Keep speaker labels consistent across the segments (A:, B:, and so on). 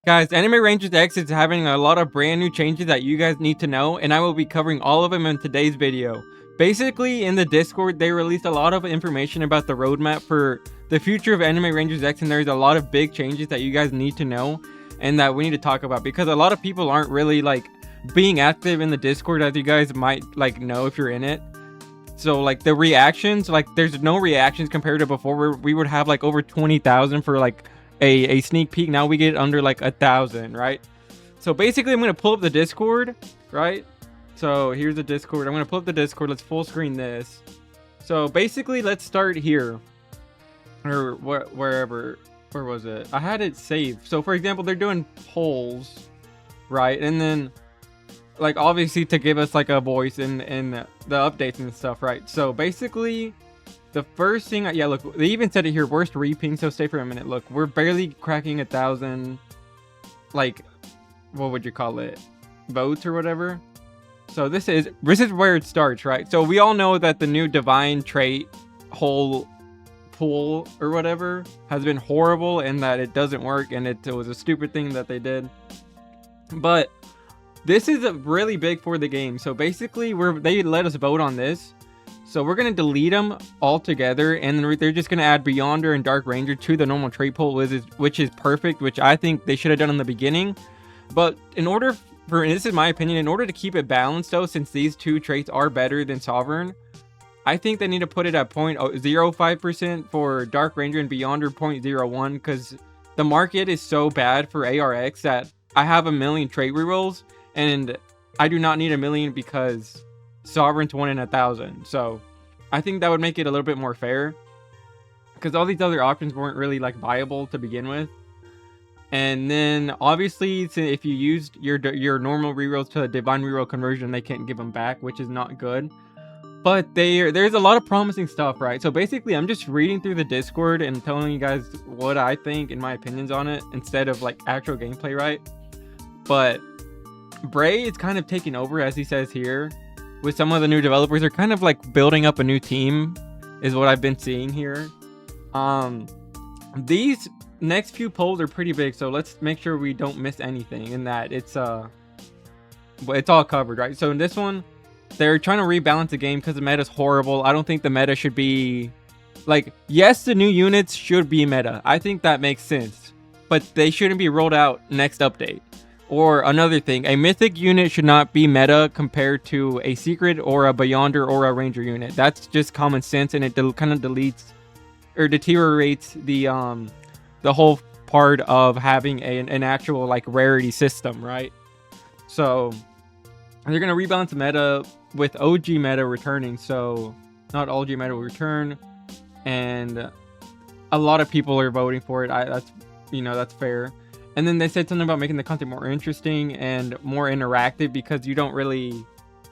A: Guys, Anime Rangers X is having a lot of brand new changes that you guys need to know, and I will be covering all of them in today's video. Basically, in the Discord, they released a lot of information about the roadmap for the future of Anime Rangers X, and there's a lot of big changes that you guys need to know and that we need to talk about, because a lot of people aren't really like being active in the Discord, as you guys might like know if you're in it. So like the reactions, like there's no reactions compared to before, where we would have like over 20,000 for like a sneak peek. Now we get under like 1,000, right? So basically I'm gonna pull up the Discord, right? So here's the Discord. I'm gonna pull up the Discord. Let's full screen this. So basically let's start here, or wherever. Where was it? I had it saved. So for example, they're doing polls, right? And then like obviously to give us like a voice in the updates and stuff, right? So basically the first thing, yeah, look, they even said it here, worst reaping. So stay for a minute. Look, we're barely cracking 1,000, like, what would you call it, votes or whatever. So this is where it starts, right? So we all know that the new divine trait whole pool or whatever has been horrible, and that it doesn't work, and it was a stupid thing that they did. But this is really big for the game. So basically they let us vote on this. So we're going to delete them altogether, and then they're just going to add Beyonder and Dark Ranger to the normal trait pool, which is perfect, which I think they should have done in the beginning. But in order for, and this is my opinion, in order to keep it balanced though, since these two traits are better than Sovereign, I think they need to put it at 0.05% for Dark Ranger and Beyonder 0.01, because the market is so bad for ARX that I have a million trait rerolls, and I do not need a million because Sovereign's 1 in 1,000. So I think that would make it a little bit more fair, because all these other options weren't really like viable to begin with. And then obviously if you used your normal rerolls to a divine reroll conversion, they can't give them back, which is not good. But there's a lot of promising stuff, right? So basically I'm just reading through the Discord and telling you guys what I think and my opinions on it, instead of like actual gameplay, right? But Bray is kind of taking over, as he says here, with some of the new developers. Are kind of like building up a new team, is what I've been seeing here. These next few polls are pretty big, so let's make sure we don't miss anything in that it's all covered, right? So in this one, they're trying to rebalance the game because the meta is horrible. I don't think the meta should be like, yes, the new units should be meta. I think that makes sense, but they shouldn't be rolled out next update. Or another thing, a mythic unit should not be meta compared to a secret or a Beyonder or a ranger unit. That's just common sense, and it kind of deletes or deteriorates the whole part of having an actual like rarity system, right? So they're gonna rebalance the meta with OG meta returning. So not OG meta will return, and a lot of people are voting for it. That's fair. And then they said something about making the content more interesting and more interactive, because you don't really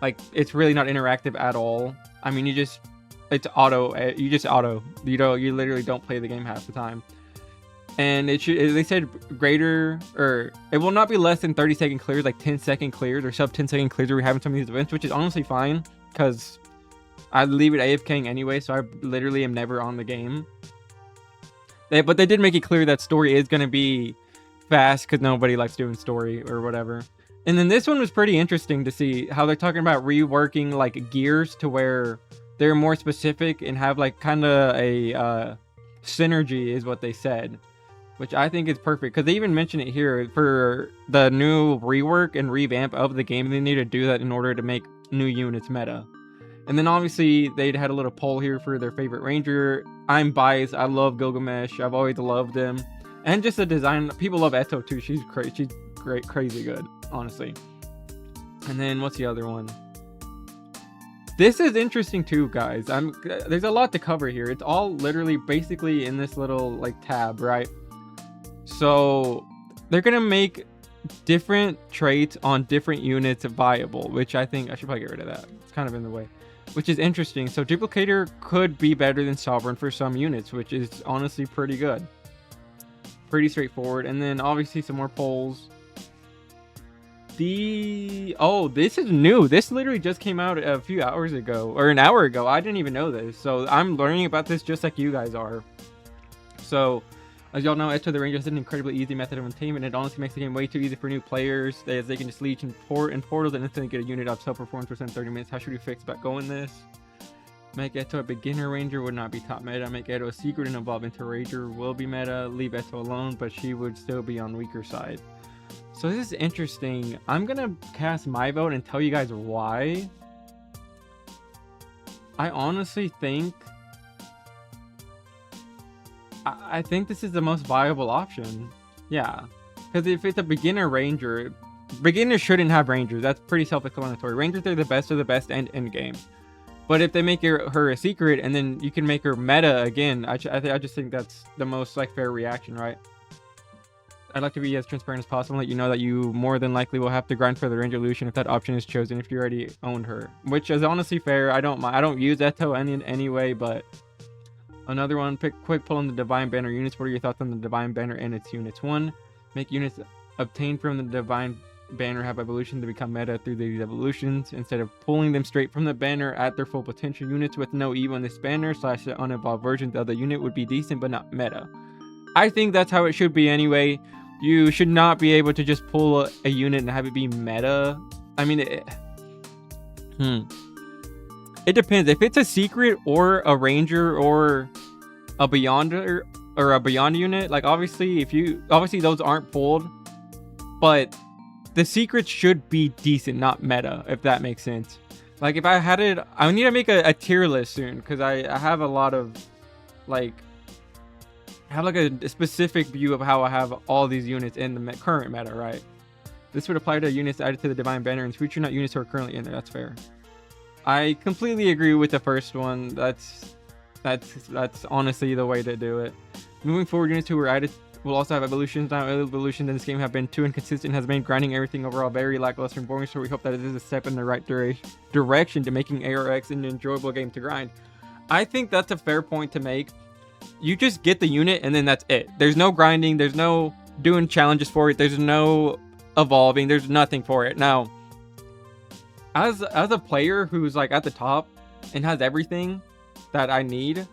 A: like, it's really not interactive at all. I mean, it's auto. You literally don't play the game half the time. And they said greater, or it will not be less than 30-second clears, like 10-second clears or sub 10-second clears we're having some of these events, which is honestly fine, because I leave it AFKing anyway, so I literally am never on the game. But they did make it clear that story is going to be fast, because nobody likes doing story or whatever. And then this one was pretty interesting to see how they're talking about reworking like gears to where they're more specific and have like kind of a synergy, is what they said, which I think is perfect, because they even mention it here for the new rework and revamp of the game. They need to do that in order to make new units meta. And then obviously they'd had a little poll here for their favorite ranger. I'm biased. I love Gilgamesh. I've always loved him. And just the design, people love Eto too. She's great, crazy good, honestly. And then what's the other one? This is interesting too, guys. There's a lot to cover here. It's all literally basically in this little like tab, right? So they're gonna make different traits on different units viable, which I think I should probably get rid of that. It's kind of in the way, which is interesting. So Duplicator could be better than Sovereign for some units, which is honestly pretty good. Pretty straightforward. And then obviously some more polls. This is new. This literally just came out a few hours ago, or an hour ago. I didn't even know this, so I'm learning about this just like you guys are. So As y'all know, Eto the Ranger is an incredibly easy method of attainment. It honestly makes the game way too easy for new players, as they can just leech and portals and instantly get a unit up self-performance within 30 minutes. How should we fix about going this? Make Eto a beginner ranger would not be top meta. Make Eto a secret and evolve into ranger will be meta. Leave Eto alone, but she would still be on weaker side. So this is interesting. I'm gonna cast my vote and tell you guys why. I honestly think I think this is the most viable option. Yeah, because if it's a beginner ranger, beginners shouldn't have rangers. That's pretty self-explanatory. Rangers are the best of the best end game. But if they make her a secret and then you can make her meta again, I just think that's the most like fair reaction, right? I'd like to be as transparent as possible and let you know that you more than likely will have to grind for the Ranger Lucian if that option is chosen if you already owned her, which is honestly fair. I don't use Eto anyway, but another one, quick pull on the Divine Banner units. What are your thoughts on the Divine Banner and its units? 1, make units obtained from the Divine Banner have evolution to become meta through these evolutions instead of pulling them straight from the banner at their full potential. Units with no evo in this banner / the unevolved versions of the unit would be decent but not meta. I think that's how it should be anyway. You should not be able to just pull a unit and have it be meta. I mean, it depends. If it's a secret or a ranger or a beyonder or a beyond unit, like obviously those aren't pulled, but the secrets should be decent, not meta, if that makes sense. Like if I had it, I need to make a tier list soon because I have a lot of like. I have like a specific view of how I have all these units in the current meta, right? This would apply to units added to the Divine Banner in future, not units who are currently in there. That's fair. I completely agree with the first one. That's honestly the way to do it. Moving forward, units who were added will also have evolutions. Now, evolutions in this game have been too inconsistent, has made grinding everything overall very lackluster and boring. So we hope that it is a step in the right direction to making ARX an enjoyable game to grind. I think that's a fair point to make. You just get the unit and then that's it. There's no grinding, there's no doing challenges for it, there's no evolving, there's nothing for it. Now, as a player who's like at the top and has everything that I need,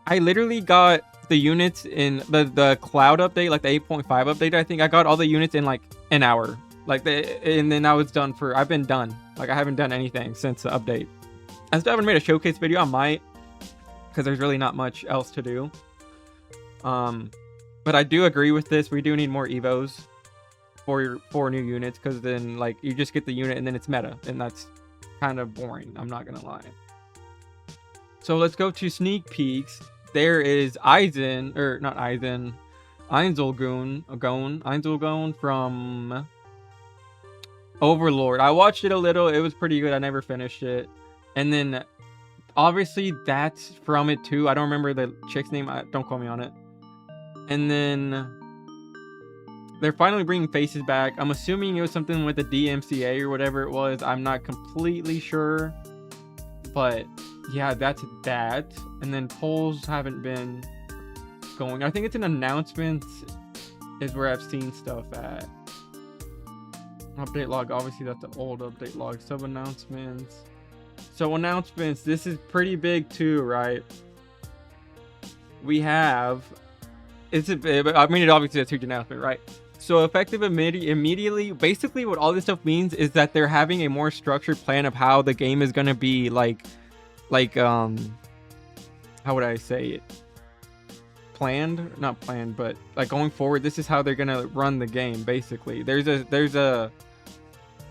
A: I literally got the units in the cloud update, like the 8.5 update. I think I got all the units in like an hour, and then I was done I've been done. Like I haven't done anything since the update. I still haven't made a showcase video. I might, because there's really not much else to do. But I do agree with this. We do need more evos for new units, because then like you just get the unit and then it's meta, and that's kind of boring. I'm not gonna lie. So let's go to sneak peeks. There is Einzelgoon from Overlord. I watched it a little. It was pretty good. I never finished it. And then obviously that's from it too. I don't remember the chick's name. Don't quote me on it. And then they're finally bringing faces back. I'm assuming it was something with the DMCA or whatever it was. I'm not completely sure. But yeah, that's that. And then polls haven't been going. I think it's in announcements is where I've seen stuff at. Update log, obviously that's the old update log. Sub announcements. So announcements, this is pretty big too, right? We have, it obviously it's a huge announcement, right? So effective immediately, basically what all this stuff means is that they're having a more structured plan of how the game is going to be how would I say it? Not planned, but like going forward, this is how they're going to run the game. Basically, there's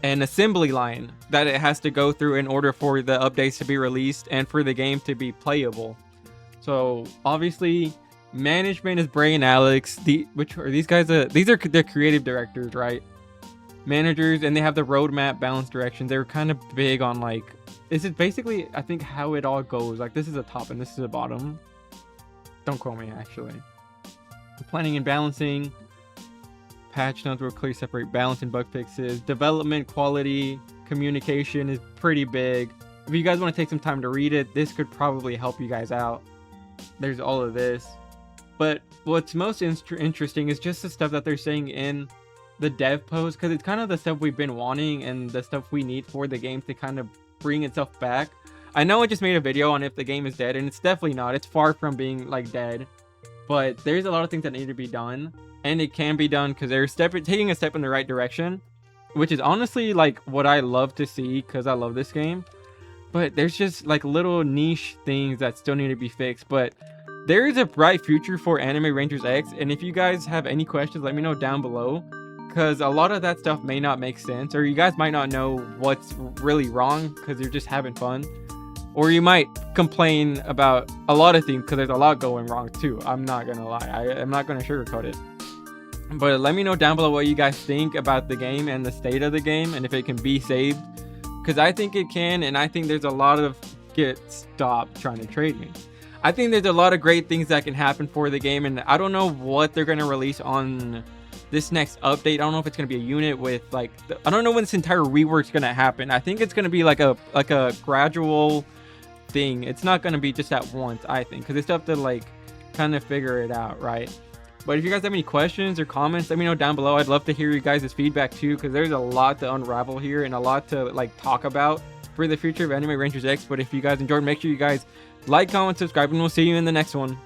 A: an assembly line that it has to go through in order for the updates to be released and for the game to be playable. So obviously management is Bray and Alex, which are these guys, these are their creative directors, right? Managers, and they have the roadmap, balance, direction. They're kind of big on like, this is basically, I think, how it all goes. Like this is a top and this is a bottom. Don't quote me, actually. Planning and balancing. Patch notes will clearly separate balance and bug fixes. Development, quality, communication is pretty big. If you guys want to take some time to read it, this could probably help you guys out. There's all of this. But what's most interesting is just the stuff that they're saying in the dev post, because it's kind of the stuff we've been wanting and the stuff we need for the game to kind of bring itself back. I know I just made a video on if the game is dead, and it's definitely not. It's far from being like dead. but there's a lot of things that need to be done, and it can be done because they're taking a step in the right direction, which is honestly like what I love to see because I love this game. But there's just like little niche things that still need to be fixed. But there is a bright future for Anime Rangers X, and if you guys have any questions, let me know down below, because a lot of that stuff may not make sense, or you guys might not know what's really wrong because you're just having fun, or you might complain about a lot of things because there's a lot going wrong too. I'm not gonna lie, I'm not gonna sugarcoat it. But let me know down below what you guys think about the game and the state of the game, and if it can be saved, because I think it can, and I think there's a lot of stop trying to trade me. I think there's a lot of great things that can happen for the game, and I don't know what they're going to release on this next update. I don't know if it's going to be a unit with like I don't know when this entire rework's going to happen. I think it's going to be like a gradual thing. It's not going to be just at once, I think, because they still have to like kind of figure it out, right? But if you guys have any questions or comments, let me know down below. I'd love to hear you guys' feedback too, because there's a lot to unravel here and a lot to like talk about for the future of Anime Rangers X. But if you guys enjoyed, make sure you guys like, comment, subscribe, and we'll see you in the next one.